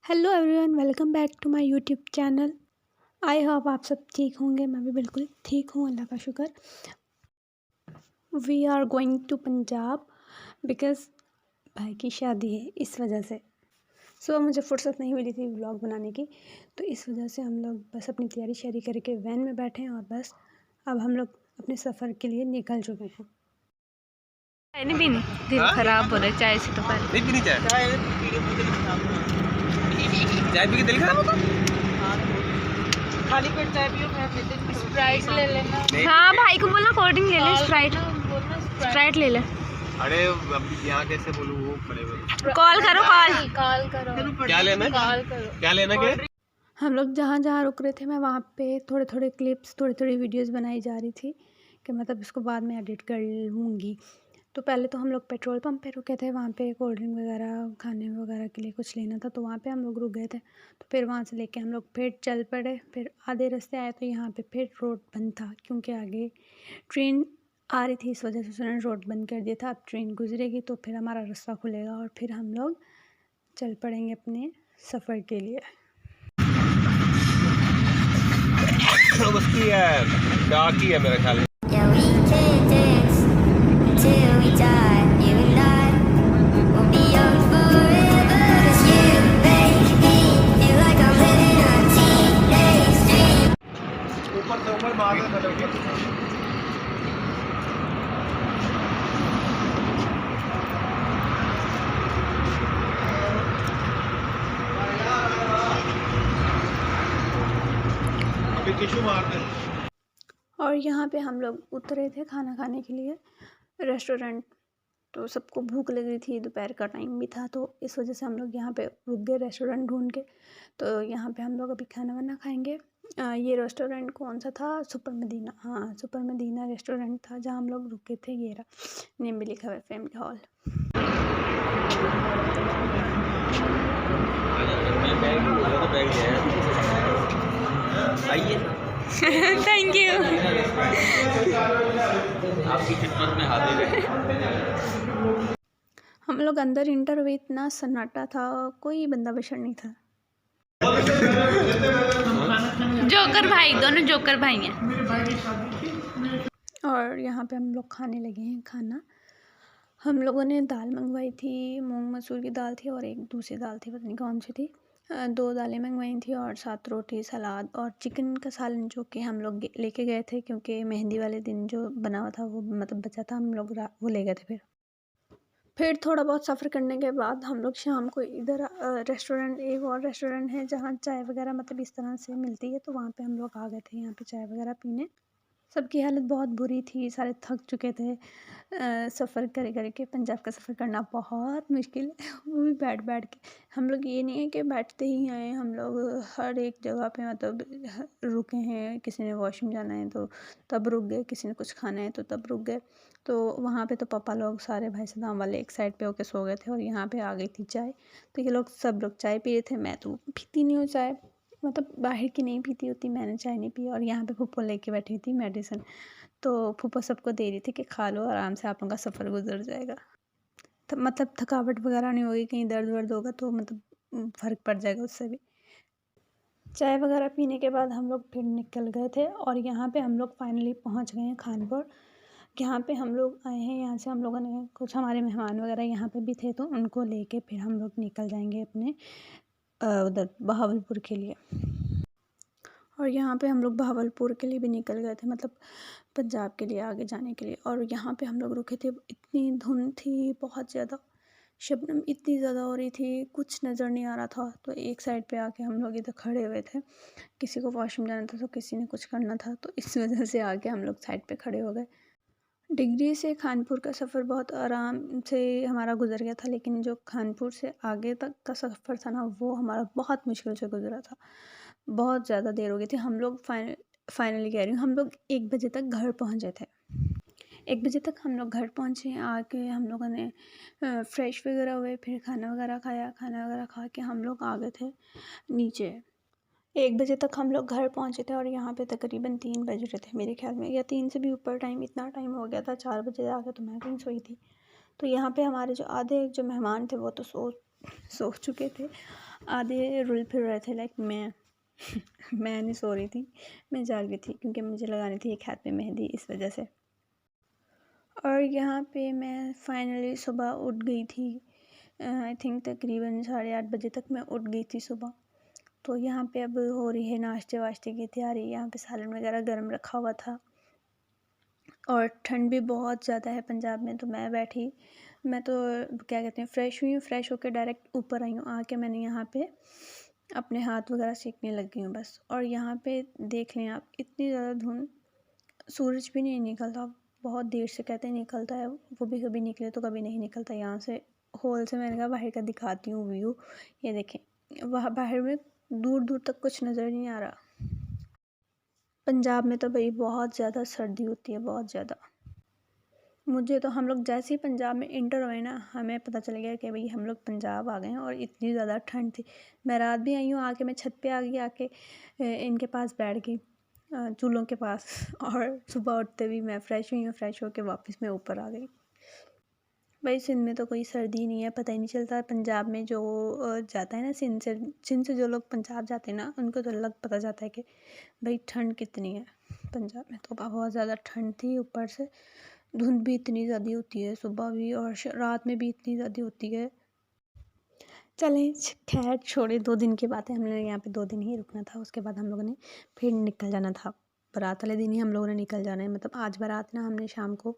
Hello everyone, welcome back to my YouTube channel. I hope आप सब ठीक होंगे। मैं भी बिल्कुल ठीक हूँ, अल्लाह का शुक्र। We are going to Punjab because भाई की शादी है, इस वजह से। सुबह मुझे फुर्सत नहीं मिली थी व्लॉग बनाने की, तो इस वजह से हम लोग बस अपनी तैयारी शैयारी करके वैन में बैठे हैं और बस अब हम लोग अपने सफ़र के लिए निकल चुके हैं। चाय नहीं पीनी, दिल खराब हो रहा है चाय से। तो पहले नहीं पीनी चाय पी के दिल खराब होता। खाली पेट चाय पियो, मैं स्प्राइट ले लेना। हाँ भाई को बोलना कोल्ड ड्रिंक ले ले, स्प्राइट ले ले। अरे अब यहाँ कैसे बोलूँ, वो पड़े कॉल करो, कॉल करो। क्या लेना, कॉल करो। क्या लेना क्या? हम लोग जहाँ जहाँ रुक रहे थे, मैं वहाँ पे थोड़े थोड़े क्लिप्स, थोड़ी थोड़ी वीडियोस बनाई जा रही थी कि मतलब इसको बाद में एडिट कर लूँगी। तो पहले तो हम लोग पेट्रोल पंप पे रुके थे, वहाँ पे कोल्ड ड्रिंक वगैरह खाने वगैरह के लिए कुछ लेना था, तो वहाँ पे हम लोग रुक गए थे। तो फिर वहाँ से लेके हम लोग फिर चल पड़े। फिर आधे रास्ते आए तो यहाँ पे फिर रोड बंद था, क्योंकि आगे ट्रेन आ रही थी, इस वजह से उन्होंने रोड बंद कर दिया था। अब ट्रेन गुजरेगी तो फिर हमारा रास्ता खुलेगा और फिर हम लोग चल पड़ेंगे अपने सफ़र के लिए। उसकी है, डार्क ही है मेरा ख्याल। Yeah, we can dance until we die. You and I will be young forever. 'Cause you make me feel like I'm living a teenage dream. ऊपर से ऊपर मार दे मतलब। अभी टिश्यू मार दे। और यहाँ पे हम लोग उतरे थे खाना खाने के लिए रेस्टोरेंट। तो सबको भूख लग रही थी, दोपहर का टाइम भी था, तो इस वजह से हम लोग यहाँ पे रुक गए रेस्टोरेंट ढूंढ के। तो यहाँ पे हम लोग अभी खाना वाना खाएंगे। ये रेस्टोरेंट कौन सा था? सुपर मदीना। हाँ, सुपर मदीना रेस्टोरेंट था जहाँ हम लोग रुके थे। ये रहा, नेम भी लिखा हुआ है, फैमिली हॉल। Thank you. आपकी खिदमत में हाजिर है। हम लोग अंदर इंटर हुए, इतना सन्नाटा था, कोई बंदा बशर नहीं था। जोकर भाई, दोनों जोकर भाई हैं। और यहाँ पे हम लोग खाने लगे हैं खाना। हम लोगों ने दाल मंगवाई थी, मूंग मसूर की दाल थी और एक दूसरी दाल थी, पता नहीं कौन सी थी। 2 दालें मंगवाई थी और 7 रोटी, सलाद और चिकन का सालन, जो कि हम लोग लेके गए थे क्योंकि मेहंदी वाले दिन जो बना हुआ था वो मतलब बचा था, हम लोग वो ले गए थे। फिर थोड़ा बहुत सफ़र करने के बाद हम लोग शाम को इधर रेस्टोरेंट, एक और रेस्टोरेंट है जहाँ चाय वगैरह मतलब इस तरह से मिलती है, तो वहाँ पे हम लोग आ गए थे यहाँ पे चाय वगैरह पीने। सबकी हालत बहुत बुरी थी, सारे थक चुके थे। सफ़र कर के पंजाब का सफ़र करना बहुत मुश्किल है, वो भी बैठ बैठ के। हम लोग ये नहीं है कि बैठते ही आए, हम लोग हर एक जगह पे मतलब रुके हैं। किसी ने वॉशरूम जाना है तो तब रुक गए, किसी ने कुछ खाना है तो तब रुक गए। तो वहाँ पे तो पापा लोग सारे भाई साहब वाले एक साइड पे होके सो गए थे और यहाँ पे आ गई थी चाय। तो ये लोग सब लोग चाय पी रहे थे। मैं तो पीती नहीं हूँ चाय, मतलब बाहर की नहीं पीती होती, मैंने चाय नहीं पी। और यहाँ पे फूफो लेके बैठी थी मेडिसिन, तो फूफो सबको दे रही थी कि खा लो, आराम से आप लोगों का सफ़र गुजर जाएगा। तो मतलब थकावट वगैरह नहीं होगी, कहीं दर्द वर्द होगा तो मतलब फ़र्क पड़ जाएगा उससे भी। चाय वगैरह पीने के बाद हम लोग फिर निकल गए थे और यहाँ पे हम लोग फाइनली पहुँच गए हैं खानपुर। यहाँ पे हम लोग आए हैं, यहाँ से हम लोगों ने कुछ हमारे मेहमान वगैरह यहाँ पे भी थे, तो उनको लेके फिर हम लोग निकल जाएंगे अपने उधर बहावलपुर के लिए। और यहाँ पे हम लोग बहावलपुर के लिए भी निकल गए थे, मतलब पंजाब के लिए आगे जाने के लिए। और यहाँ पे हम लोग रुके थे, इतनी धुंध थी बहुत ज़्यादा, शबनम इतनी ज़्यादा हो रही थी, कुछ नज़र नहीं आ रहा था। तो एक साइड पे आके हम लोग इधर खड़े हुए थे, किसी को वॉशरूम जाना था तो किसी ने कुछ करना था, तो इस वजह से आके हम लोग साइड पे खड़े हो गए। डिग्री से खानपुर का सफ़र बहुत आराम से हमारा गुजर गया था, लेकिन जो खानपुर से आगे तक का सफ़र था ना, वो हमारा बहुत मुश्किल से गुजरा था। बहुत ज़्यादा देर हो गई थी। हम लोग फाइनली कह रही हूँ, हम लोग 1 बजे तक घर पहुँचे थे। 1 बजे तक हम लोग घर पहुँचे। आके हम लोगों ने फ्रेश वगैरह हुए, फिर खाना वगैरह खाया। खाना वगैरह खा के हम लोग आ गए थे नीचे। 1 बजे तक हम लोग घर पहुँचे थे और यहाँ पे तकरीबन 3 बज रहे थे मेरे ख्याल में, या 3 से भी ऊपर टाइम, इतना टाइम हो गया था। 4 बजे आके तो मैं कहीं सोई थी। तो यहाँ पे हमारे जो आधे जो मेहमान थे वो तो सो चुके थे। आधे रुल फिर रहे थे लाइक मैं मैं नहीं सो रही थी, मैं जाग रही थी क्योंकि मुझे लगानी थी एक हाथ पे मेहंदी, इस वजह से। और यहाँ पे मैं फाइनली सुबह उठ गई थी। आई थिंक तकरीबन 8:30 बजे तक मैं उठ गई थी सुबह। तो यहाँ पे अब हो रही है नाश्ते वाश्ते की तैयारी। यहाँ पे सालन वगैरह गर्म रखा हुआ था और ठंड भी बहुत ज़्यादा है पंजाब में। तो मैं बैठी, मैं तो क्या कहते हैं फ्रेश हुई हूँ, फ्रेश होकर डायरेक्ट ऊपर आई हूँ। आके मैंने यहाँ पे अपने हाथ वगैरह सेकने लग गई हूँ बस। और यहाँ पे देख लें आप, इतनी ज़्यादा धुंध, सूरज भी नहीं निकलता, बहुत देर से कहते हैं निकलता है, वो भी कभी निकले तो कभी नहीं निकलता। यहाँ से होल से मैंने कहा बाहर का दिखाती हूँ व्यू, ये देखें, वहाँ बाहर में दूर दूर तक कुछ नज़र नहीं आ रहा। पंजाब में तो भाई बहुत ज़्यादा सर्दी होती है, बहुत ज़्यादा। मुझे तो हम लोग जैसे ही पंजाब में इंटर हुए ना, हमें पता चल गया कि भाई हम लोग पंजाब आ गए हैं। और इतनी ज़्यादा ठंड थी, मैं रात भी आई हूँ, आके मैं छत पे आ गई, आके इनके पास बैठ गई, चूल्हों के पास। और सुबह उठते भी मैं फ्रेश हुई हूँ, फ्रेश होके वापस मैं ऊपर आ गई। भाई सिंध में तो कोई सर्दी नहीं है, पता ही नहीं चलता। पंजाब में जो जाता है ना सिंध से जो लोग पंजाब जाते हैं ना, उनको तो अलग पता जाता है कि भाई ठंड कितनी है। पंजाब में तो बहुत ज़्यादा ठंड थी, ऊपर से धुंध भी इतनी ज़्यादा होती है सुबह भी, और रात में भी इतनी ज़्यादा होती है। चलें खैर छोड़े, 2 दिन की बात है। हमने यहाँ पे 2 दिन ही रुकना था, उसके बाद हम लोगों ने फिर निकल जाना था। बारात वाले दिन ही हम लोगों ने निकल जाना है, मतलब आज बारात ना, हमने शाम को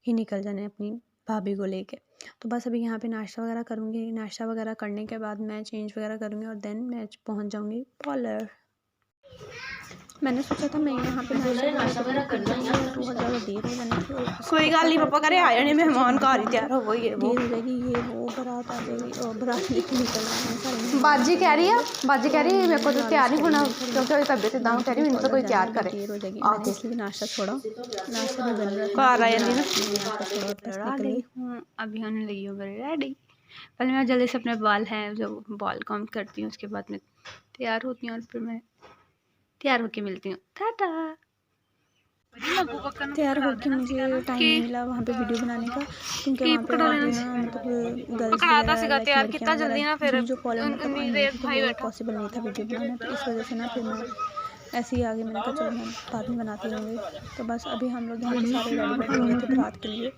ही निकल जाना है अपनी भाभी को लेके। तो बस अभी यहाँ पे नाश्ता वगैरह करूँगी, नाश्ता वगैरह करने के बाद मैं चेंज वगैरह करूँगी और देन मैं पहुँच जाऊँगी पार्लर। मैंने सोचा था मैं यहाँ पे नाश्ता वगैरह करना है, बहुत ज़्यादा देर हो जाने की। कोई गल नहीं, पापा करे आ जाने मेहमान, घर ही तैयार हो गई है वो। देर हो जाएगी, ये वो बारात आ जाएगी और बारात लेके निकल जाना है सारे। बाजी कह रही है मेरे को तो तैयार नहीं होना क्योंकि तबीयत इतना कह रही है, तो कोई तैयार करे। देर हो जाएगी, मैंने इसलिए नाश्ता छोड़ा, नाश्ता भी बन रहा था। घर आ जाती ना। नाश्ता छोड़ा, हूँ अभी होने लगी हूँ रेडी। पहले मैं जल्दी से अपने बाल हैं जो बाल कॉम करती हूँ, उसके बाद मैं तैयार होती हूँ और फिर मैं तैयार होके मिलती हूँ। टाटा। तैयार होके मुझे टाइम नहीं मिला वहाँ पे वीडियो बनाने का, क्योंकि वहाँ पे ना मतलब गर्ल्स वगैरह तैयार कितना जल्दी ना, फिर जो कॉलेज में तब आई थी तो पॉसिबल नहीं था वीडियो बनाना। तो इस वजह से ना फिर मैं ऐसे ही आगे, मैंने कहा चलो मैं बाद में बनाती रहूँगी। तो बस अभी हम लोग यहाँ पे सारे रेडी बैठे हुए थे, रात के लिए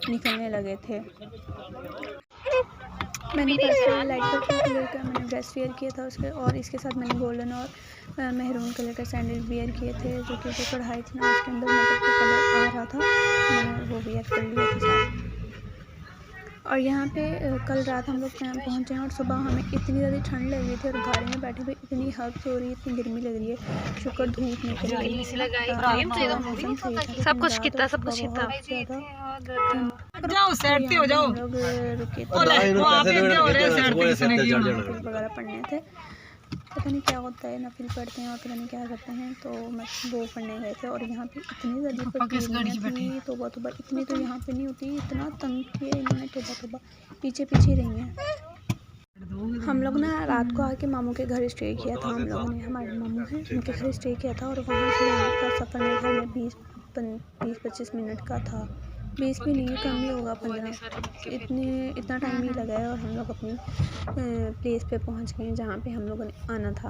निकलने लगे थे। मैंने पर्पल लाइट पर्पल कलर का मैंने ड्रेस वेयर किया था उसके, और इसके साथ मैंने गोल्डन और मेहरून कलर का सैंडल वेयर किए थे, जो कि जो कढ़ाई थी ना उसके अंदर मतलब कलर आ रहा था, मैंने वो वेयर कर लिए थे साथ। और यहाँ पे कल रात हम लोग यहाँ पहुँचे और सुबह हमें इतनी ज़्यादा ठंड लग रही थी और गाड़ी में बैठे हुए इतनी हद हो रही है, इतनी गर्मी लग रही है। शुक्र धूप निकल रही है, मौसम सही था। सब कुछ कितना सब कुछ कितना जाओ सेट हो जाओ, हम लोग रुके वगैरह पढ़ने थे। पता नहीं क्या होता है, नफिल पढ़ते हैं और पता नहीं क्या करते हैं, तो मैं वो पढ़ने गए थे। और यहाँ पे इतनी ज़्यादा थी, तोबा तोबा, इतनी तो यहाँ पे नहीं होती, इतना तंग किया इन्होंने, तोबा तोबा, पीछे पीछे रही हैं। हम लोग ना रात को आके मामू के घर स्टे किया था, हम लोगों ने, हमारे मामू हैं उनके घर स्टे किया था। और वहाँ से यहाँ का सफ़र मेरे घर में 20-25 मिनट का था, 20 भी नहीं, कम ही होगा, 15, इतना टाइम ही लगा है। और हम लोग अपनी प्लेस पे पहुंच गए जहाँ पे हम लोगों ने आना था।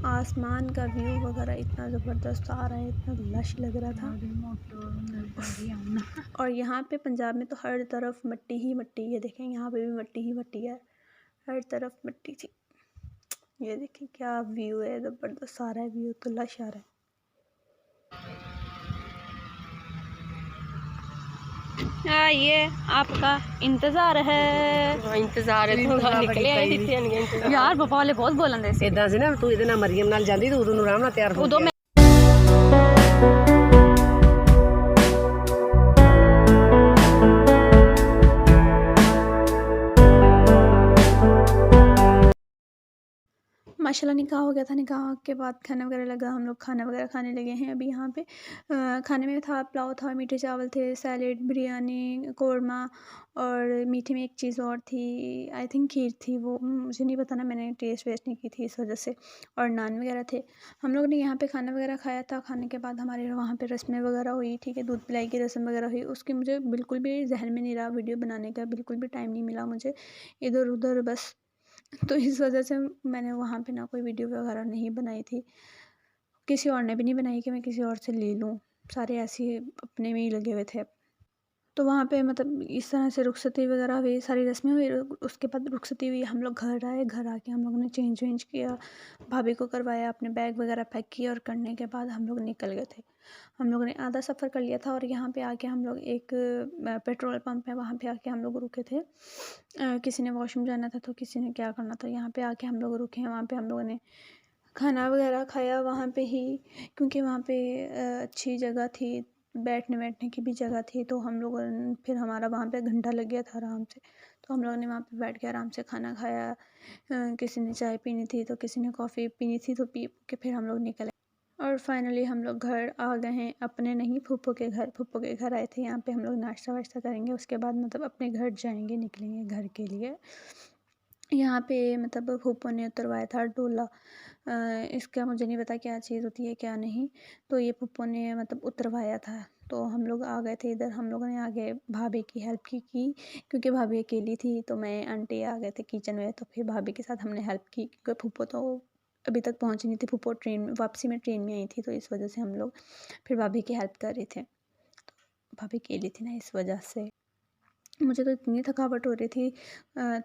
आसमान का व्यू वगैरह इतना ज़बरदस्त आ रहा है, इतना लश लग रहा था। और यहाँ पे पंजाब में तो हर तरफ मिट्टी ही मिट्टी है, देखें यहाँ पे भी मिट्टी ही मिट्टी है, हर तरफ मिट्टी थी। ये देखें क्या व्यू है, ज़बरदस्त आ रहा है व्यू, तो लश आ रहा है। ये आपका इंतजार है। इंतजार है तो निकले आए यार पापा वाले बहुत बोलन दे इदां सी ना, तू ਇਹਦੇ ਨਾਲ ਮਰੀਮ ਨਾਲ ਜਾਂਦੀ ਤੂੰ ਉਦੋਂ ਨੂੰ ਆਰਾਮ ਨਾਲ ਤਿਆਰ ਹੋ उदो माशाल्लाह निकाह हो गया था। निकाह के बाद खाना वगैरह लगा, हम लोग खाना वगैरह खाने लगे हैं अभी। यहाँ पे खाने में था पुलाव था, मीठे चावल थे, सैलेड, बिरयानी, कौरमा, और मीठे में एक चीज़ और थी, आई थिंक खीर थी, वो मुझे नहीं पता ना, मैंने टेस्ट वेस्ट नहीं की थी इस वजह से। और नान वगैरह थे। हम लोग ने यहाँ पे खाना वगैरह खाया था। खाने के बाद हमारे वहाँ पे रस्में वगैरह हुई, ठीक है, दूध पिलाई की रस्म वगैरह हुई। उसकी मुझे बिल्कुल भी जहन में नहीं रहा वीडियो बनाने का, बिल्कुल भी टाइम नहीं मिला मुझे, इधर उधर बस तो इस वजह से मैंने वहाँ पे ना कोई वीडियो वगैरह नहीं बनाई थी, किसी और ने भी नहीं बनाई कि मैं किसी और से ले लूँ, सारे ऐसे ही अपने में ही लगे हुए थे। तो वहाँ पे मतलब इस तरह से रुखसती वगैरह हुई, सारी रस्में हुई। उसके बाद रुखसती हुई, हम लोग घर आए, घर आके हम लोगों ने चेंज वेंज किया, भाभी को करवाया, अपने बैग वगैरह पैक किया और करने के बाद हम लोग निकल गए थे। हम लोगों ने आधा सफ़र कर लिया था और यहाँ पे आके हम लोग एक पेट्रोल पंप है, वहाँ पे आके हम लोग रुके थे। किसी ने वॉशरूम जाना था तो किसी ने क्या करना था, यहाँ पे आके हम लोग रुके हैं। वहाँ पे हम लोगों ने खाना वगैरह खाया वहाँ पे ही, क्योंकि वहाँ पे अच्छी जगह थी, बैठने की भी जगह थी। तो हम लोगों ने फिर हमारा वहाँ पे घंटा लग गया था आराम से, तो हम लोगों ने वहाँ पे बैठ के आराम से खाना खाया। किसी ने चाय पीनी थी तो किसी ने कॉफ़ी पीनी थी, तो पी के फिर हम लोग निकले और फाइनली हम लोग घर आ गए हैं। अपने नहीं, फूफो के घर, फूफो के घर आए थे। यहाँ पे हम लोग नाश्ता वाश्ता करेंगे, उसके बाद मतलब अपने घर जाएंगे, निकलेंगे घर के लिए। यहाँ पे मतलब फूफो ने उतरवाया था डोला। इसका मुझे नहीं पता क्या चीज़ होती है क्या नहीं, तो ये फूफो ने मतलब उतरवाया था। तो हम लोग आ गए थे इधर, हम लोगों ने आगे भाभी की हेल्प की क्योंकि भाभी अकेली थी, तो मैं आंटी आ गए थे किचन में, तो फिर भाभी के साथ हमने हेल्प की क्योंकि फूफो तो अभी तक पहुँची नहीं थी। फूफो ट्रेन में वापसी में ट्रेन में आई थी, तो इस वजह से हम लोग फिर भाभी की हेल्प कर रहे थे। तो भाभी अकेली थी ना, इस वजह से मुझे तो इतनी थकावट हो रही थी।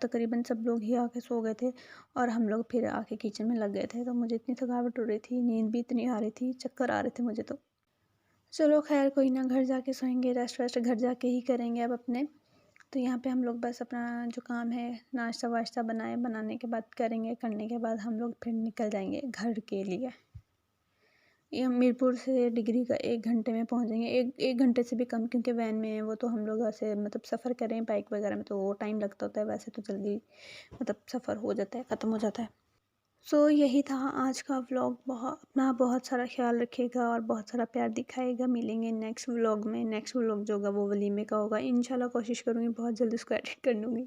तकरीबन सब लोग ही आके सो गए थे और हम लोग फिर आके किचन में लग गए थे। तो मुझे इतनी थकावट हो रही थी, नींद भी इतनी आ रही थी, चक्कर आ रहे थे मुझे तो। चलो खैर कोई ना, घर जाके सोएंगे, रेस्ट वेस्ट घर जाके ही करेंगे अब अपने। तो यहाँ पे हम लोग बस अपना जो काम है नाश्ता वाश्ता बनाने के बाद करेंगे, करने के बाद हम लोग फिर निकल जाएंगे घर के लिए। ये मीरपुर से डिग्री का 1 घंटे में पहुँच जाएंगे, एक घंटे से भी कम, क्योंकि वैन में है वो। तो हम लोग ऐसे मतलब सफ़र करें बाइक वगैरह में तो वो टाइम लगता होता है, वैसे तो जल्दी मतलब सफ़र हो जाता है, ख़त्म हो जाता है। सो यही था आज का व्लॉग। अपना बहुत सारा ख्याल रखिएगा और बहुत सारा प्यार दिखाएगा। मिलेंगे नेक्स्ट व्लॉग में। नेक्स्ट व्लॉग जो होगा वो वलीमे का होगा इंशाल्लाह। कोशिश करूँगी बहुत जल्दी उसको एडिट कर लूँगी।